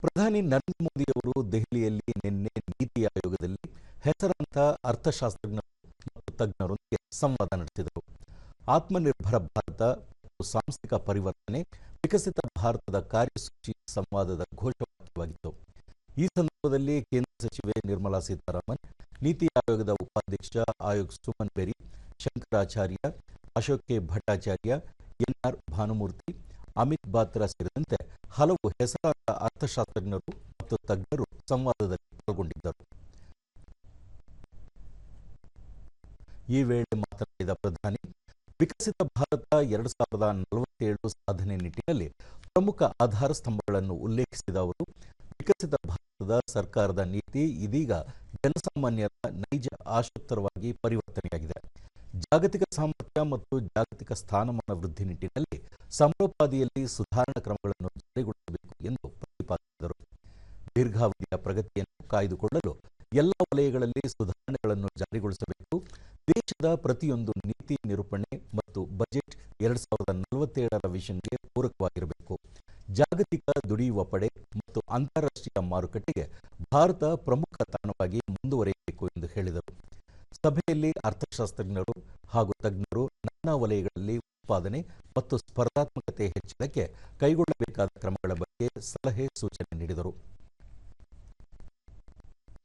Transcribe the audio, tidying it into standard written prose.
ಪ್ರಧಾನಿ ನರೇಂದ್ರ ಮೋದಿ ಅವರು ದೆಹಲಿಯಲ್ಲಿ ನಿನ್ನೆ ನೀತಿ ಆಯೋಗದಲ್ಲಿ ಹೆಸರಾಂತ ಅರ್ಥಶಾಸ್ತ್ರಜ್ಞರು ಮತ್ತು ತಜ್ಞರೊಂದಿಗೆ ಸಂವಾದ ನಡೆಸಿದರು. ಆತ್ಮನಿರ್ಭರ ಭಾರತ ಮತ್ತು ಸಾಂಸ್ಥಿಕ ಪರಿವರ್ತನೆ ವಿಕಸಿತ ಭಾರತದ ಕಾರ್ಯಸೂಚಿ ಸಂವಾದದ ಘೋಷವಾಕ್ಯವಾಗಿತ್ತು. ಈ ಸಂದರ್ಭದಲ್ಲಿ ಕೇಂದ್ರ ಸಚಿವೆ ನಿರ್ಮಲಾ ಸೀತಾರಾಮನ್, ನೀತಿ ಆಯೋಗದ ಉಪಾಧ್ಯಕ್ಷ ಆಯೋಗ್ ಸುಮನ್ ಬೆರಿ, ಶಂಕರಾಚಾರ್ಯ, ಅಶೋಕ್ ಕೆ ಭಟ್ಟಾಚಾರ್ಯ, ಎನ್ಆರ್ ಭಾನುಮೂರ್ತಿ, ಅಮಿತ್ ಬಾತ್ರಾ ಸೇರಿದಂತೆ ಹಲವು ಹೆಸರಾಂತ ಅರ್ಥಶಾಸ್ತ್ರಜ್ಞರು ಮತ್ತು ತಜ್ಞರು ಸಂವಾದದಲ್ಲಿ ಪಾಲ್ಗೊಂಡಿದ್ದರು. ಈ ವೇಳೆ ಮಾತನಾಡಿದ ಪ್ರಧಾನಿ, ವಿಕಸಿತ ಭಾರತ 2047 ಸಾಧನೆ ನಿಟ್ಟಿನಲ್ಲಿ ಪ್ರಮುಖ ಆಧಾರ ಸ್ತಂಭಗಳನ್ನು ಉಲ್ಲೇಖಿಸಿದ ಅವರು, ವಿಕಸಿತ ಭಾರತದ ಸರ್ಕಾರದ ನೀತಿ ಇದೀಗ ಜನಸಾಮಾನ್ಯರ ನೈಜ ಆಶೋತ್ತರವಾಗಿ ಪರಿವರ್ತನೆಯಾಗಿದೆ. ಜಾಗತಿಕ ಸಾಮರ್ಥ್ಯ ಮತ್ತು ಜಾಗತಿಕ ಸ್ಥಾನಮಾನ ವೃದ್ಧಿ ನಿಟ್ಟಿನಲ್ಲಿ ಸಮರೋಪಾದಿಯಲ್ಲಿ ಸುಧಾರಣಾ ಕ್ರಮಗಳನ್ನು ಜಾರಿಗೊಳಿಸಬೇಕು ಎಂದು ಪ್ರತಿಪಾದಿಸಿದರು. ದೀರ್ಘಾವಧಿಯ ಪ್ರಗತಿಯನ್ನು ಕಾಯ್ದುಕೊಳ್ಳಲು ಎಲ್ಲ ವಲಯಗಳಲ್ಲಿ ಸುಧಾರಣೆಗಳನ್ನು ಜಾರಿಗೊಳಿಸಬೇಕು. ದೇಶದ ಪ್ರತಿಯೊಂದು ನೀತಿ ನಿರೂಪಣೆ ಮತ್ತು ಬಜೆಟ್ 2047ರ ವಿಷನ್ಗೆ ಪೂರಕವಾಗಿರಬೇಕು. ಜಾಗತಿಕ ದುಡಿಯುವ ಪಡೆ ಮತ್ತು ಅಂತಾರಾಷ್ಟ್ರೀಯ ಮಾರುಕಟ್ಟೆಗೆ ಭಾರತ ಪ್ರಮುಖ ತಾಣವಾಗಿ ಮುಂದುವರಿಯಬೇಕು ಎಂದು ಹೇಳಿದರು. ಸಭೆಯಲ್ಲಿ ಅರ್ಥಶಾಸ್ತ್ರಜ್ಞರು ಹಾಗೂ ತಜ್ಞರು ನಾನಾ ವಲಯಗಳಲ್ಲಿ ಉತ್ಪಾದನೆ ಮತ್ತು ಸ್ಪರ್ಧಾತ್ಮಕತೆ ಹೆಚ್ಚಳಕ್ಕೆ ಕೈಗೊಳ್ಳಬೇಕಾದ ಕ್ರಮಗಳ ಬಗ್ಗೆ ಸಲಹೆ ಸೂಚನೆ ನೀಡಿದರು.